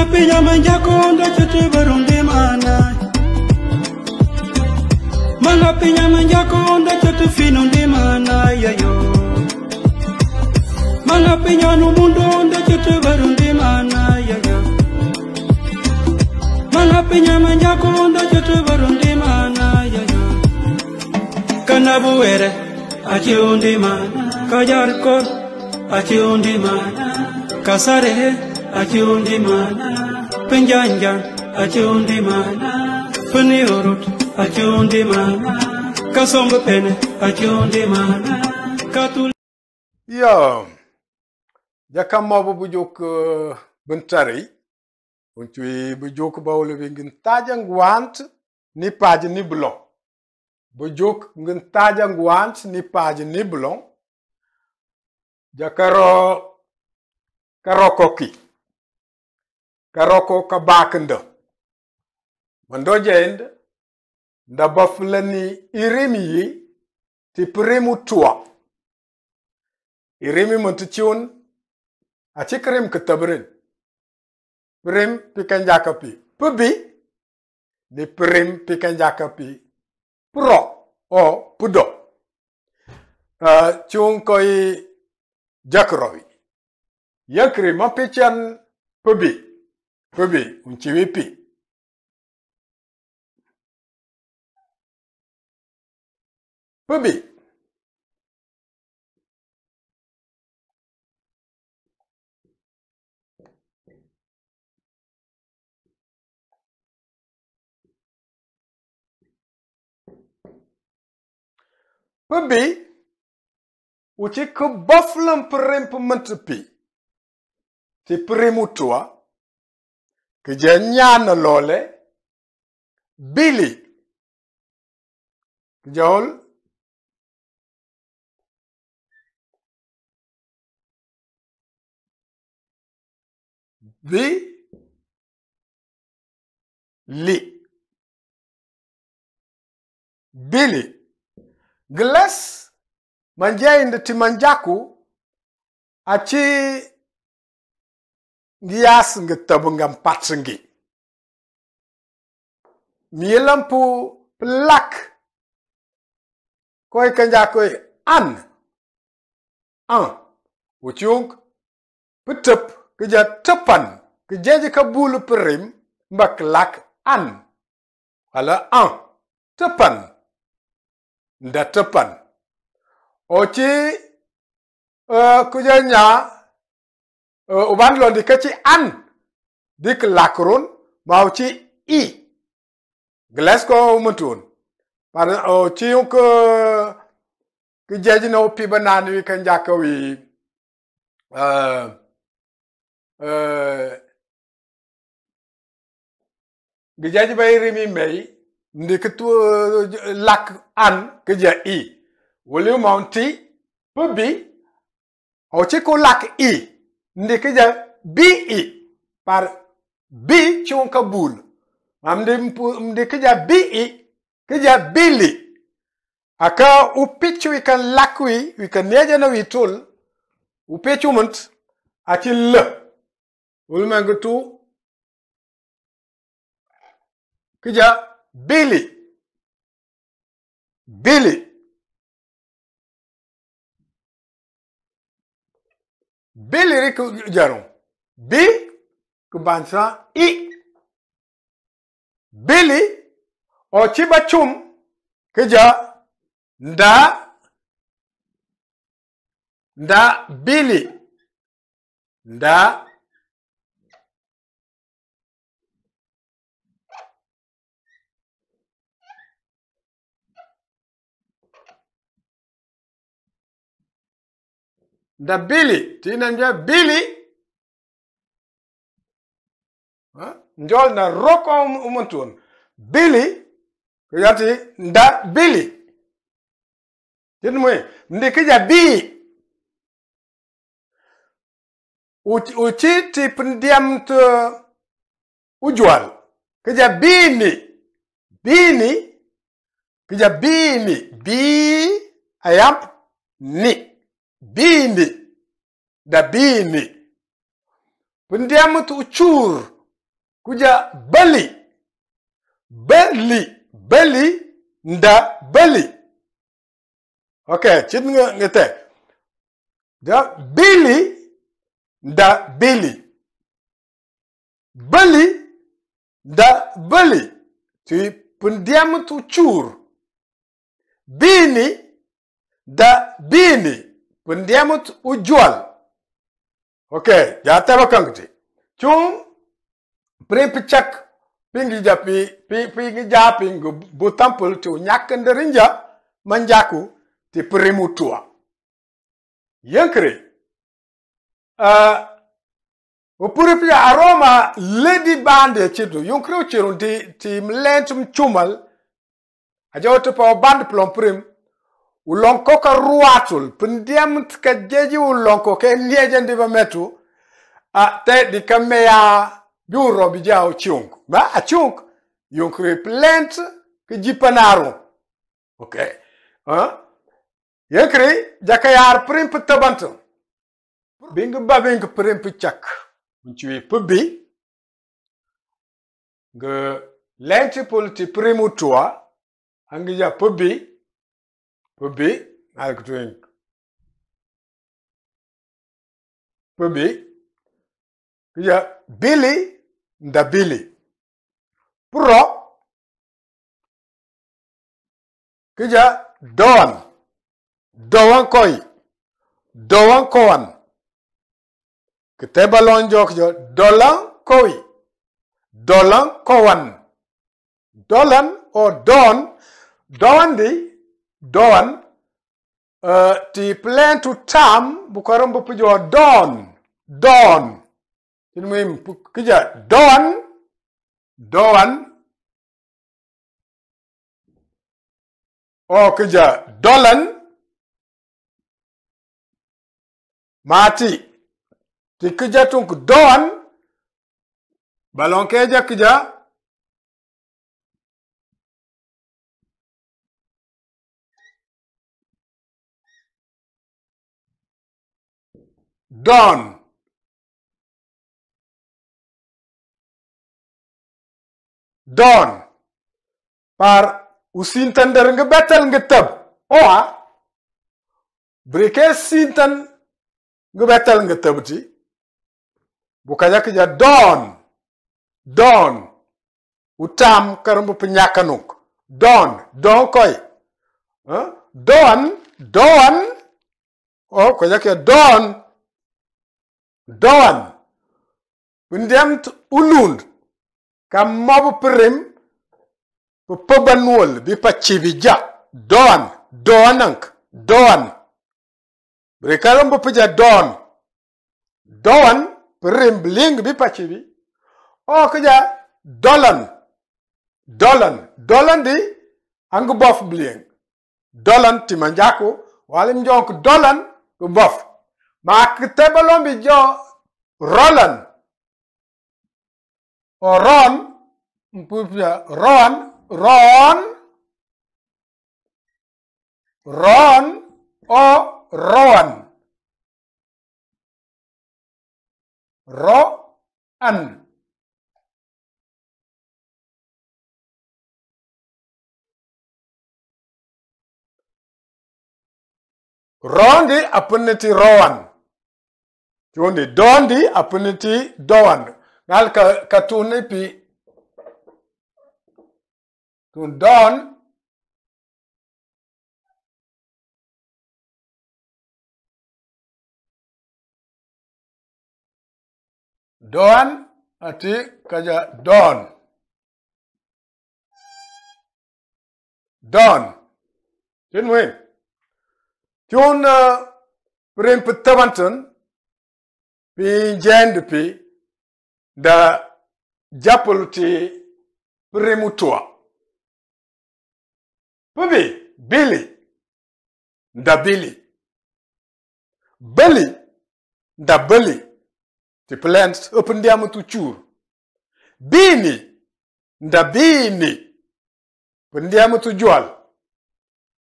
Manga pinya manjakonda chete barundi mana. Manga pinya manjakonda chete finundi mana yayo. Manga pinya numundonda chete barundi mana yayo. Manga pinya manjakonda chete barundi mana yayo. Kanabuere achiundi mana. Kajarkor achiundi mana. Kasare achiundi mana. Penjanjan achiundi mana. Peniurut achiundi mana. Kasombe pene achiundi mana. Katul Ya jakam mabu bujuk bentari uncui bujuk baule bingin tajang want ni paj ni blong bujuk ngin tajang want ni paj ni blong jakaro karokoki karoko kabakendo mando jend nda baflani irimi ti primu tua irimi montichun achikrim ketabrin prim pikanjakapi pubi ni prim pikanjakapi pro o pudo chung koi jakrovi yakri mapichan pubi unchiwipi pubi uchi ke baflam prim pementepi ti primu tua ke janyana lole Billy Joel Billy Glass manjai nda timanjaku achi ngias ngetabungam patsengi mielampu plak koi kanjakoi an uchung petep keja tepan kejaji kabulu perim mbak lak an ala tepan nda tepan ochi kujanya uban lo dikachi an dik lakrun mauchi i gelas ko mutun pada ochi ke kejaji no pi banani wi kanjakawi gejaji bayri mei ndikatu lak an keja i wolu mounti pubi ochi ko lak i ndikeja bi par bi chunka bul ndikeja bi keja Billy aka upichu wikan lakwi wikan neja na witul upichu munt ati le ulmangutu keja Billy riku jaron bi kubansa i Billy ochiba chum keja nda Billy nda Billy tinanja Billy njol na roko umuntun Billy kuyati nda Billy tinmwe ndikija bi uchi tipndiam to ujual kija bini kija bini bi ayam ni bini da bini pundiam tu uchur kuja bali. Bali nda bali. Okay, chit ngete. Da bili nda bili. Bali nda bali. Tu pendiam tu chur. Bini da bini. Pendiam tu ujual. Okay, jata bakangti. Chung prepechak pingi japi pingi japing bu tampul tu nyakenderinja manjaku ti perimutua. Yankri. Upuripia aroma lady bande chidu. Yunkri uchirun ti mlentum chumal. Ajawotu pa band plomprim. Ulonko ka ruatul. Pendiam tka jeji ulonko ke niejendi ba metu. Te di kameya biuro bijao chunk. Ba a chunk. Yunkri plant ke jipanaru. Okay. Yankri jakayar prim petabantu. Bing babing prim pechak. Mencui pebi. Ge lenti politi primutua. Angija pebi. Pebi. Alkutuing. Pebi. Kija Billy. Nda Billy. Pro. Kija Doan. Doan koi. Doan koan. Keteba lonjok jo. Dolan koi. Dolan koan. Dolan o don. Doan di. Doan. Ti plan to tam. Bukaram bupujo don. Don. Ini kija don. Doan. O kija dolan. Mati. Ti kija tung doan. Balon keja kija. Don. Don. Par usintan der ngebetel ngeteb. Oa. Brike sintan ngebetel ngeteb ti. Bukaja kija don. Don. Utam karambu penyakanuk. Don. Don koi. Don. Don. Oh, kaja kija don. Don. Pendiam ulund. Kam mobu prim. Pebanul. Bipa cibija. Don. Donank. Don. Berikaram bepeja don. Don. Prim bling bipa cibi. Oh keja. Dolan. Dolan. Dolan di. Anggu bof bling. Dolan timanjaku. Walim jonk dolan. Bof. Ma ketebalom bijo. Rolan. O ron. Ron. Ron. Ron. O roan. Roan. Rondi apuniti roan. Chundi dondi apuniti doan. Nal katuni pi. Tun don. Don ati kaja don. Don. Tinwin. Tun prim petabanten. Pi jend pi. Da japul ti primutua. Pebi. Billy. Da Billy. Billy. Da Billy. Ti plans open diamu tu chur. Bini. Da bini. Pendiamu tu jual.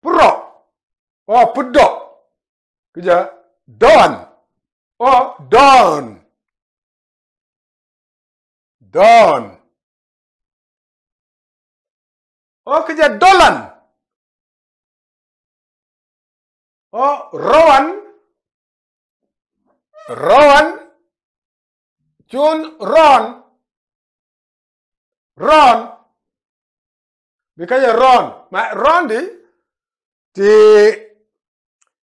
Pro. O pudo. Kija. Don. O don. Don. O kerja dolan. O rowan. Rowan. Jun ron. Ron. Bikaya ron. Ma ron di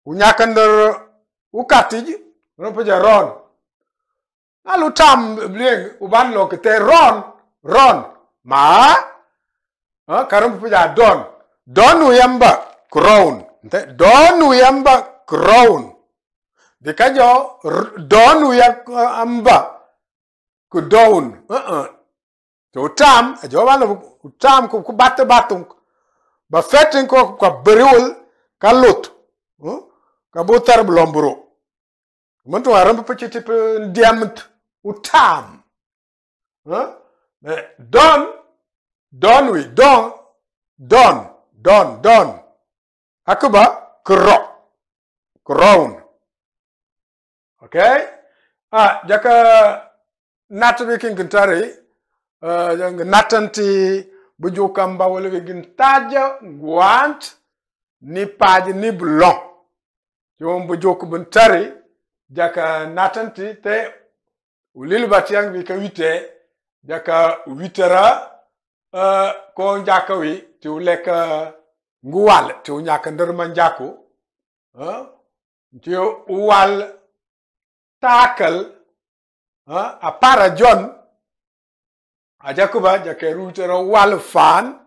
unyakandar ukatij. Rumpaja ron. Alu tam bling uban lo kete ron. Ma. Karum puja don uyamba crown. Don uyamba crown. Dikajo don uyamba ku down. To tam ajo wala tam ku batung. Ba fetin ko beriul kalut. Ka botar blombro. Mantu aram pechiti diamant utam. Don. Akuba crown. Okay? Jaka natabi king gintari natanti bujukamba wala gintaja guant ni paji ni blon. Jom bujuk bintari jaka natanti te ulil batiang bika wite jaka witera ko njakawi ti uleka nguwal ti unyaka nderman jaku ti uwal takal apara John ajakuba jaka rutera wal fan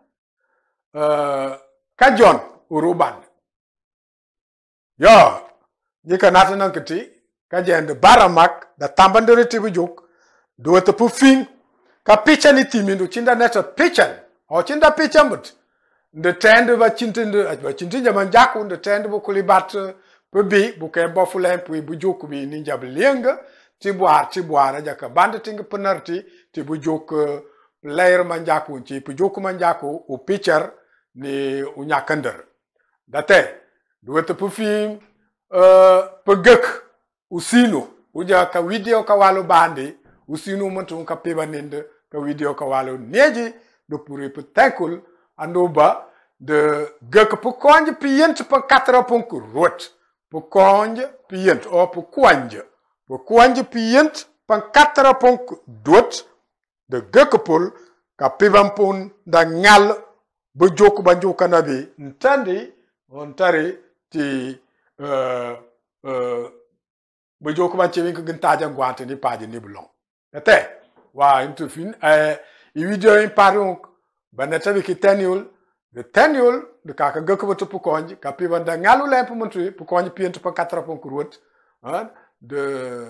ka John uruban yo jika natanan kiti ka jende baramak da tambandere ti bujuk do te pufing ka picha ni timindo chinda neta picha o chinda picha mut de tende ba chintinja manjaku de tende bu kulibat pebi bu ke bofulen pu bu joku bi ninja blenga ti boara jaka bande ting penarti ti bu jok layer manjaku ci pu joku manjaku u pichar ni unyakander date duwete pu film pegek usino uja ka video ka walu bandi usino montu ka peba nende ka video ka walu neji do puri pu tekul andoba de gek pu konje piyent pa 4 ponk rot pu konje piyent o pu konje piyent pa 4 ponk dot de gek pul ka pivampun da ngal bu jok ba jokana bi ntandi on tari ti bu jok ba chewin ko gintaja gwante ni paji ni blon ete wa into fin i video in parung banata bi kitaniul de kaka gek ba tupu konji ka pivanda ngalu lemp muntu pu konji pient pa 4 ponk rot de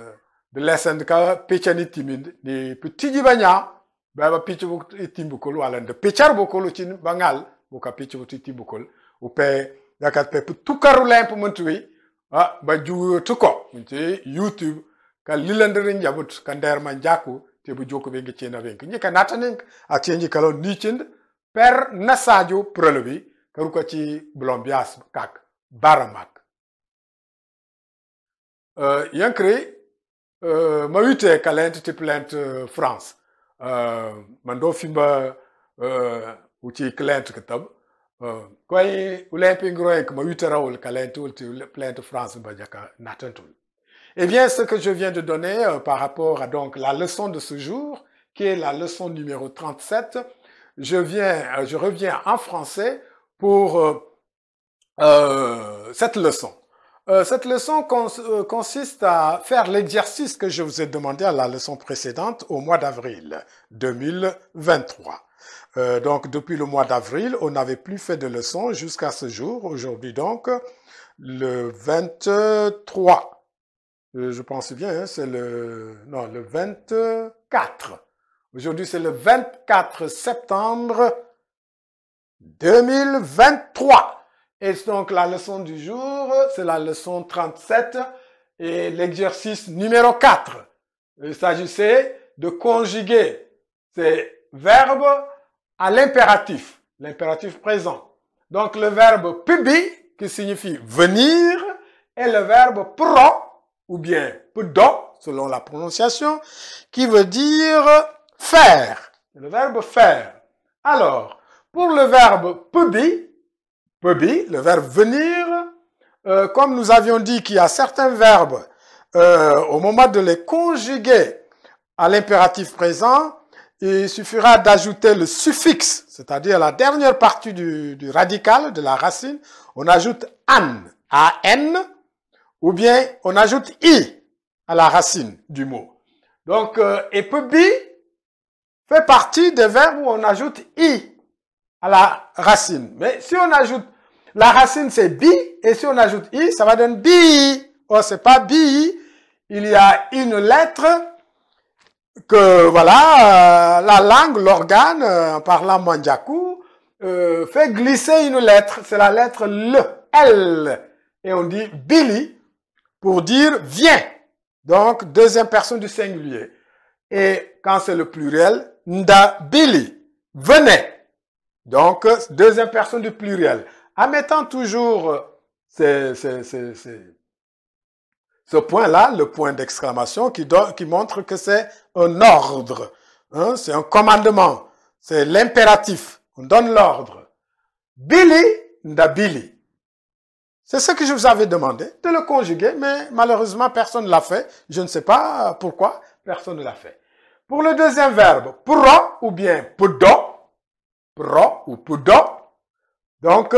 lesson ka pichani timid ni pitiji banya ba pichu timbukol wala de pichar bokolo chin bangal bu ka pichu timbukol upe yakat pe tukaru lemp muntu ba ju tuko nti YouTube ka lilandere njabut ka nder man jaku te bu joko be ngicena venk nyika natanin a chenji kalo nichind per nasajo prelevi karuka ci blombias kak baramak yankri ma wite kalent ti plant France mando fimba uci klient kitab koy olympique groek ma wite rawol kalent ti plant France bajaka natantul. Eh bien, ce que je viens de donner par rapport à donc la leçon de ce jour, qui est la leçon numéro 37, je reviens en français pour cette leçon. Cette leçon consiste à faire l'exercice que je vous ai demandé à la leçon précédente au mois d'avril 2023. Donc, depuis le mois d'avril, on n'avait plus fait de leçon jusqu'à ce jour. Aujourd'hui, donc, le 23. Je pense bien, hein, c'est le 24. Aujourd'hui, c'est le 24 septembre 2023. Et donc, la leçon du jour, c'est la leçon 37 et l'exercice numéro 4. Il s'agissait de conjuguer ces verbes à l'impératif présent. Donc, le verbe pubi, qui signifie venir, et le verbe pro, ou bien pudo, selon la prononciation, qui veut dire faire. Le verbe faire. Alors, pour le verbe to be, le verbe venir, comme nous avions dit qu'il y a certains verbes, au moment de les conjuguer à l'impératif présent, il suffira d'ajouter le suffixe, c'est-à-dire la dernière partie du radical, de la racine. On ajoute an, A-N, ou bien on ajoute i à la racine du mot. Donc, et peut be fait partie des verbes où on ajoute i à la racine. Mais si on ajoute, la racine c'est bi, et si on ajoute i, ça va donner bi. Or, c'est pas bi, il y a une lettre que, voilà, la langue, l'organe, en parlant mandjaku, fait glisser une lettre. C'est la lettre L. Et on dit Billy pour dire viens. Donc, deuxième personne du singulier. Et quand c'est le pluriel, nda Billy, venez. Donc, deuxième personne du pluriel. En mettant toujours ce point-là, le point d'exclamation, qui montre que c'est un ordre, hein, c'est un commandement, c'est l'impératif, on donne l'ordre. Billy, nda Billy. C'est ce que je vous avais demandé, de le conjuguer, mais malheureusement, personne ne l'a fait. Je ne sais pas pourquoi, personne ne l'a fait. Pour le deuxième verbe, pro ou bien pudo, pro ou pudo, donc,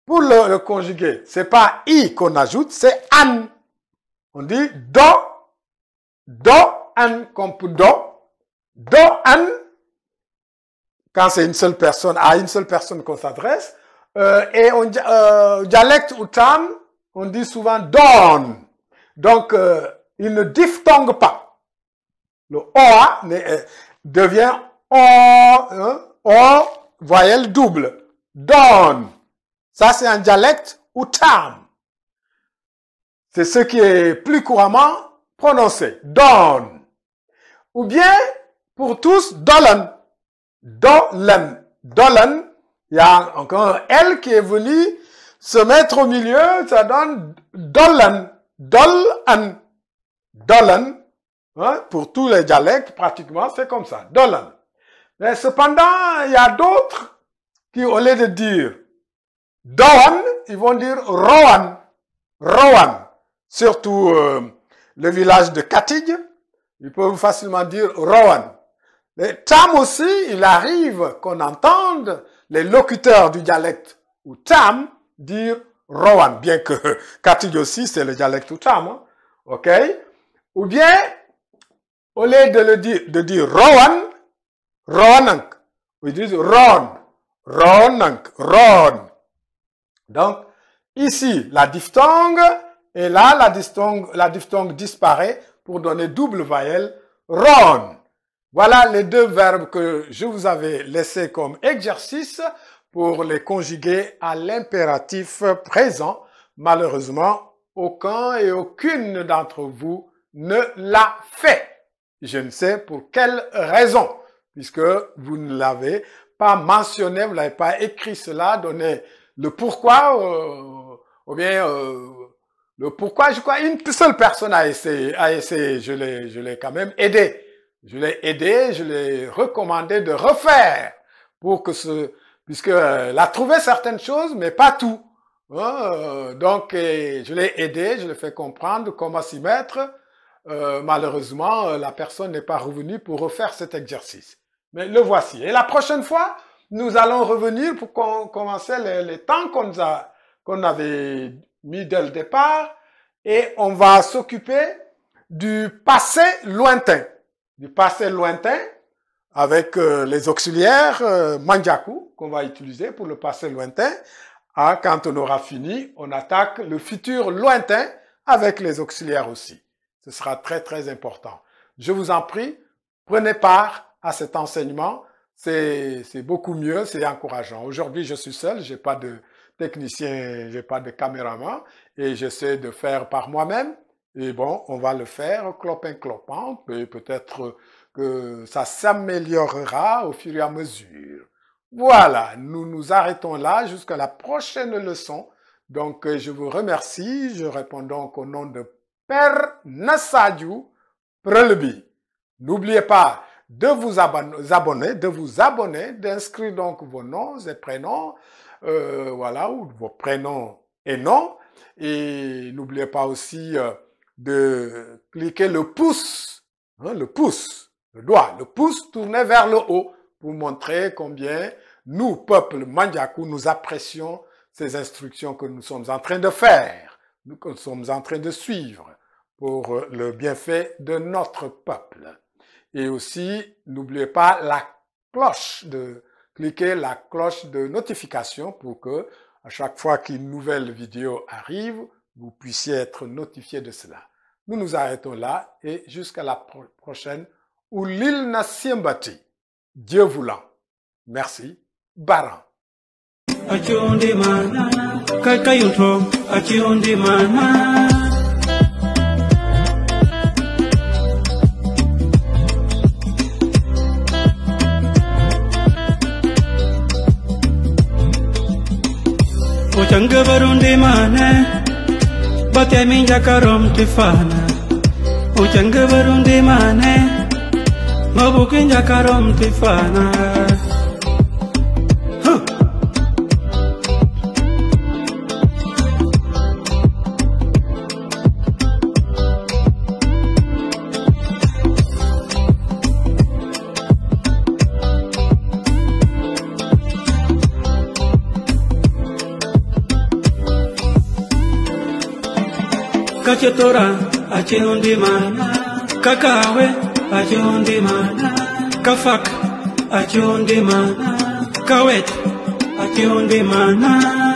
pour le conjuguer, c'est pas i qu'on ajoute, c'est an. On dit do, an, comme pudo, do, an, quand c'est une seule personne, à une seule personne qu'on s'adresse, et dialecte ou tam, on dit souvent don. Donc, il ne diphtongue pas. Le OA devient O, voyelle double. Don. Ça, c'est un dialecte ou tam. C'est ce qui est plus couramment prononcé. Don. Ou bien, pour tous, dolan. Dolan. Dolan. Il y a encore un L qui est venu se mettre au milieu, ça donne dolan. Dolan. Dolan. Hein, pour tous les dialectes, pratiquement, c'est comme ça. Dolan. Mais cependant, il y a d'autres qui, au lieu de dire Doan, ils vont dire Rowan. Rowan. Surtout le village de Katig, ils peuvent facilement dire Rowan. Mais Tam aussi, il arrive qu'on entende les locuteurs du dialecte ou Tam dire Rowan, bien que Katig aussi, c'est le dialecte ou Tam. Hein? OK? Ou bien, au lieu de dire Rowan, Rowanank. Ils disent Ron. Ronank. Ron. Donc, ici, la diphtongue, et là, la diphtongue disparaît pour donner double voyelle, Ron. Voilà les deux verbes que je vous avais laissés comme exercice pour les conjuguer à l'impératif présent. Malheureusement, aucun et aucune d'entre vous ne l'a fait. Je ne sais pour quelle raison, puisque vous ne l'avez pas mentionné, vous n'avez pas écrit cela, donné le pourquoi, ou bien le pourquoi. Je crois une seule personne a essayé, je l'ai quand même aidé. Je l'ai aidé, je l'ai recommandé de refaire pour que puisqu'elle a trouvé certaines choses, mais pas tout. Donc, je l'ai aidé, je l'ai fait comprendre comment s'y mettre. Malheureusement, la personne n'est pas revenue pour refaire cet exercice. Mais le voici. Et la prochaine fois, nous allons revenir pour commencer les temps qu'on avait mis dès le départ. Et on va s'occuper du passé lointain. Du passé lointain avec les auxiliaires mandjaku qu'on va utiliser pour le passé lointain. Quand on aura fini, on attaque le futur lointain avec les auxiliaires aussi. Ce sera très, très important. Je vous en prie, prenez part à cet enseignement. C'est beaucoup mieux, c'est encourageant. Aujourd'hui, je suis seul, j'ai pas de technicien, j'ai pas de caméraman et j'essaie de faire par moi-même. Et bon, on va le faire clopin-clopant, et peut-être que ça s'améliorera au fur et à mesure. Voilà, nous nous arrêtons là jusqu'à la prochaine leçon. Donc, je vous remercie. Je réponds donc au nom de Père Nassadiou Prelebi. N'oubliez pas de vous abonner, d'inscrire donc vos noms et prénoms, voilà, ou vos prénoms et noms. Et n'oubliez pas aussi de cliquer le pouce, hein, le pouce tourné vers le haut pour montrer combien nous, peuple Mandiakou, nous apprécions ces instructions que nous sommes en train de faire, que nous sommes en train de suivre pour le bienfait de notre peuple. Et aussi, n'oubliez pas cliquer la cloche de notification pour que, à chaque fois qu'une nouvelle vidéo arrive, vous puissiez être notifié de cela. Nous nous arrêtons là et jusqu'à la prochaine. Ou l'île Nassiembati, Dieu voulant. Merci. Baran. Ochanga barundi mana, batemi jakarom tifana. Ochanga barundi mana, mabukin jakarom tifana. Kachetora, acheondi mana, kakawe, acheondi mana, kafak, acheondi mana, kawet, acheondi mana.